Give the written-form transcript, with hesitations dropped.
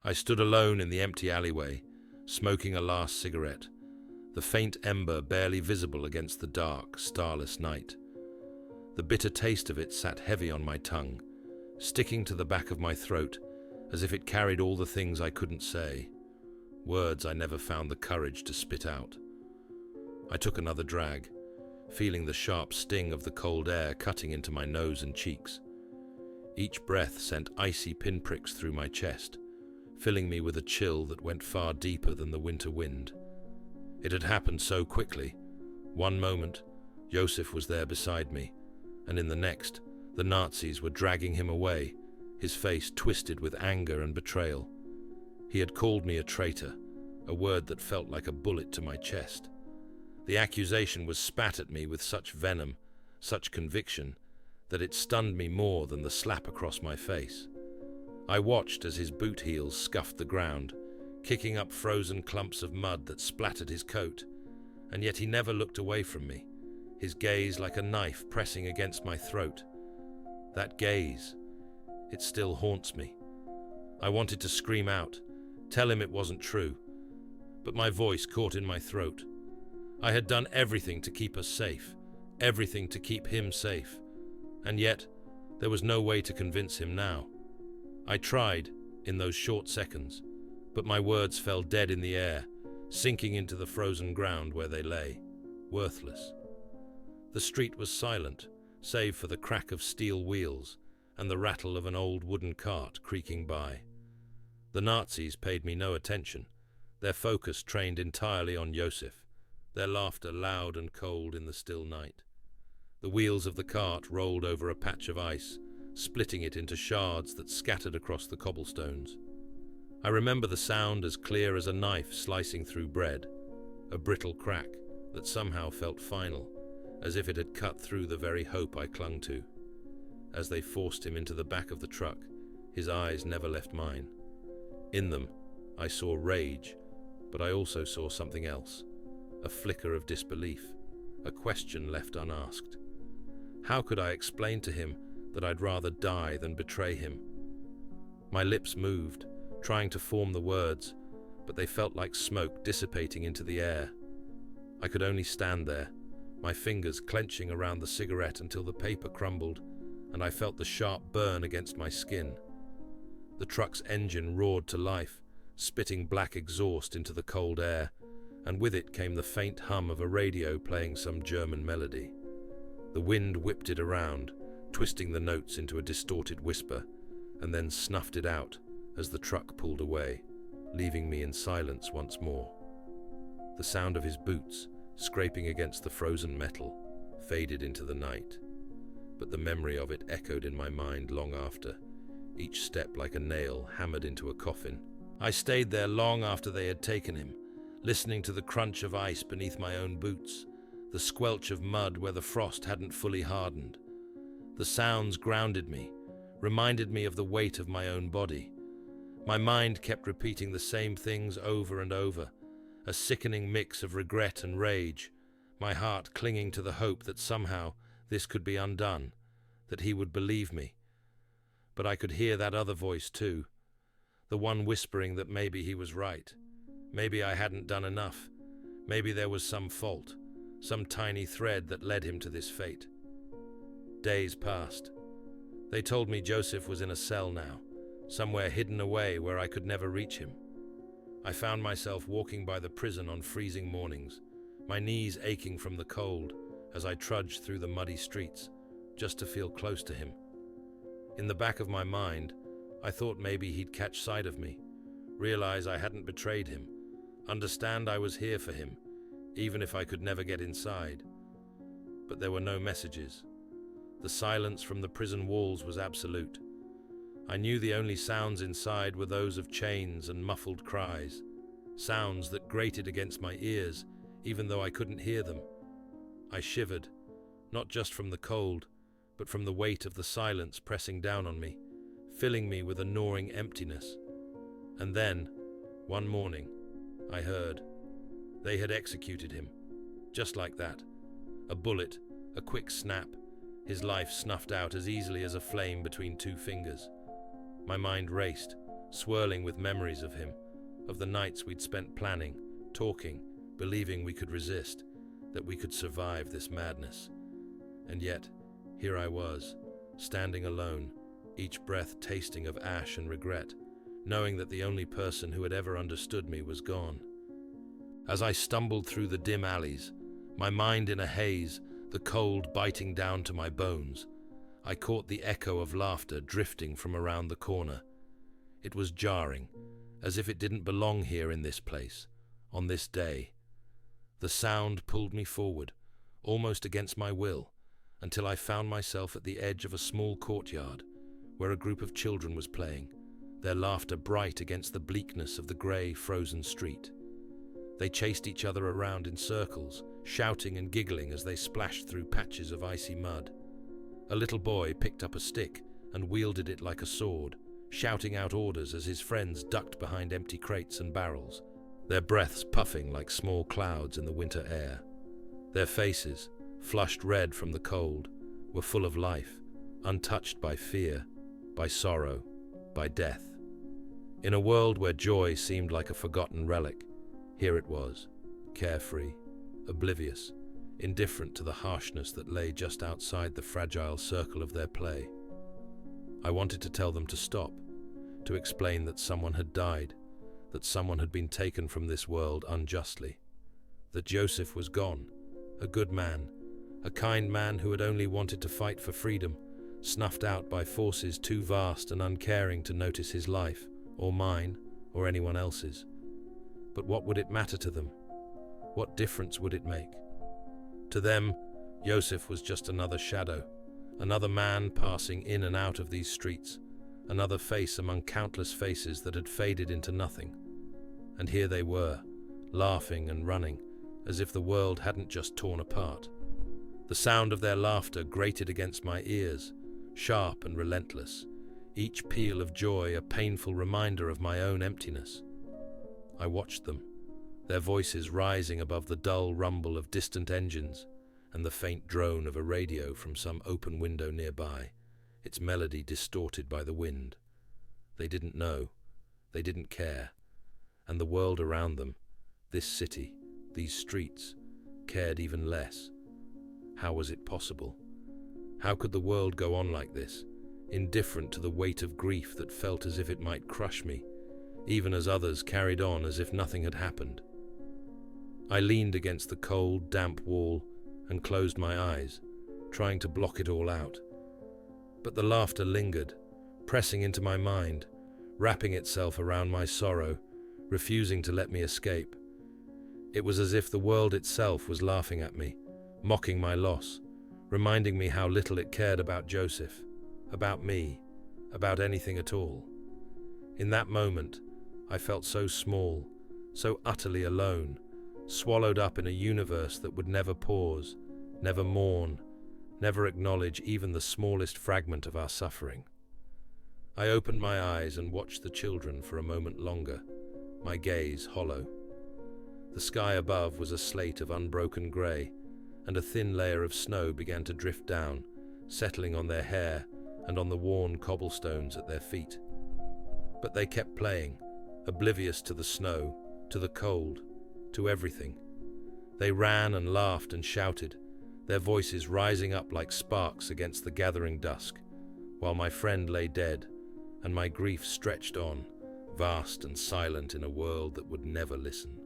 I stood alone in the empty alleyway, smoking a last cigarette, the faint ember barely visible against the dark, starless night. The bitter taste of it sat heavy on my tongue, sticking to the back of my throat, as if it carried all the things I couldn't say, words I never found the courage to spit out. I took another drag, feeling the sharp sting of the cold air cutting into my nose and cheeks. Each breath sent icy pinpricks through my chest, filling me with a chill that went far deeper than the winter wind. It had happened so quickly. One moment, Joseph was there beside me, and in the next, the Nazis were dragging him away, his face twisted with anger and betrayal. He had called me a traitor, a word that felt like a bullet to my chest. The accusation was spat at me with such venom, such conviction, that it stunned me more than the slap across my face. I watched as his boot heels scuffed the ground, kicking up frozen clumps of mud that splattered his coat, and yet he never looked away from me, his gaze like a knife pressing against my throat. That gaze, it still haunts me. I wanted to scream out, tell him it wasn't true, but my voice caught in my throat. I had done everything to keep us safe, everything to keep him safe, and yet there was no way to convince him now. I tried, in those short seconds, but my words fell dead in the air, sinking into the frozen ground where they lay, worthless. The street was silent, save for the crack of steel wheels and the rattle of an old wooden cart creaking by. The Nazis paid me no attention, their focus trained entirely on Joseph, their laughter loud and cold in the still night. The wheels of the cart rolled over a patch of ice, splitting it into shards that scattered across the cobblestones. I remember the sound as clear as a knife slicing through bread, a brittle crack that somehow felt final, as if it had cut through the very hope I clung to. As they forced him into the back of the truck, his eyes never left mine. In them, I saw rage, but I also saw something else, a flicker of disbelief, a question left unasked. How could I explain to him that I'd rather die than betray him? My lips moved, trying to form the words, but they felt like smoke dissipating into the air. I could only stand there, my fingers clenching around the cigarette until the paper crumbled, and I felt the sharp burn against my skin. The truck's engine roared to life, spitting black exhaust into the cold air, and with it came the faint hum of a radio playing some German melody. The wind whipped it around, twisting the notes into a distorted whisper, and then snuffed it out as the truck pulled away, leaving me in silence once more. The sound of his boots, scraping against the frozen metal, faded into the night, but the memory of it echoed in my mind long after, each step like a nail hammered into a coffin. I stayed there long after they had taken him, listening to the crunch of ice beneath my own boots, the squelch of mud where the frost hadn't fully hardened. The sounds grounded me, reminded me of the weight of my own body. My mind kept repeating the same things over and over, a sickening mix of regret and rage, my heart clinging to the hope that somehow this could be undone, that he would believe me. But I could hear that other voice too, the one whispering that maybe he was right, maybe I hadn't done enough, maybe there was some fault, some tiny thread that led him to this fate. Days passed. They told me Joseph was in a cell now, somewhere hidden away where I could never reach him. I found myself walking by the prison on freezing mornings, my knees aching from the cold as I trudged through the muddy streets, just to feel close to him. In the back of my mind, I thought maybe he'd catch sight of me, realize I hadn't betrayed him, understand I was here for him, even if I could never get inside. But there were no messages. The silence from the prison walls was absolute. I knew the only sounds inside were those of chains and muffled cries, sounds that grated against my ears, even though I couldn't hear them. I shivered, not just from the cold, but from the weight of the silence pressing down on me, filling me with a gnawing emptiness. And then, one morning, I heard. They had executed him. Just like that. A bullet, a quick snap, his life snuffed out as easily as a flame between two fingers. My mind raced, swirling with memories of him, of the nights we'd spent planning, talking, believing we could resist, that we could survive this madness. And yet, here I was, standing alone, each breath tasting of ash and regret, knowing that the only person who had ever understood me was gone. As I stumbled through the dim alleys, my mind in a haze, the cold biting down to my bones, I caught the echo of laughter drifting from around the corner. It was jarring, as if it didn't belong here in this place, on this day. The sound pulled me forward, almost against my will, until I found myself at the edge of a small courtyard, where a group of children was playing, their laughter bright against the bleakness of the grey, frozen street. They chased each other around in circles, shouting and giggling as they splashed through patches of icy mud. A little boy picked up a stick and wielded it like a sword, shouting out orders as his friends ducked behind empty crates and barrels, their breaths puffing like small clouds in the winter air. Their faces, flushed red from the cold, were full of life, untouched by fear, by sorrow, by death. In a world where joy seemed like a forgotten relic, here it was, carefree, oblivious, indifferent to the harshness that lay just outside the fragile circle of their play. I wanted to tell them to stop, to explain that someone had died, that someone had been taken from this world unjustly, that Joseph was gone, a good man, a kind man who had only wanted to fight for freedom, snuffed out by forces too vast and uncaring to notice his life, or mine, or anyone else's. But what would it matter to them? What difference would it make? To them, Joseph was just another shadow, another man passing in and out of these streets, another face among countless faces that had faded into nothing. And here they were, laughing and running, as if the world hadn't just torn apart. The sound of their laughter grated against my ears, sharp and relentless, each peal of joy a painful reminder of my own emptiness. I watched them, their voices rising above the dull rumble of distant engines and the faint drone of a radio from some open window nearby, its melody distorted by the wind. They didn't know, they didn't care, and the world around them, this city, these streets, cared even less. How was it possible? How could the world go on like this, indifferent to the weight of grief that felt as if it might crush me, even as others carried on as if nothing had happened? I leaned against the cold, damp wall and closed my eyes, trying to block it all out. But the laughter lingered, pressing into my mind, wrapping itself around my sorrow, refusing to let me escape. It was as if the world itself was laughing at me, mocking my loss, reminding me how little it cared about Joseph, about me, about anything at all. In that moment, I felt so small, so utterly alone, swallowed up in a universe that would never pause, never mourn, never acknowledge even the smallest fragment of our suffering. I opened my eyes and watched the children for a moment longer, my gaze hollow. The sky above was a slate of unbroken grey, and a thin layer of snow began to drift down, settling on their hair and on the worn cobblestones at their feet. But they kept playing, oblivious to the snow, to the cold, to everything. They ran and laughed and shouted, their voices rising up like sparks against the gathering dusk, while my friend lay dead, and my grief stretched on, vast and silent in a world that would never listen.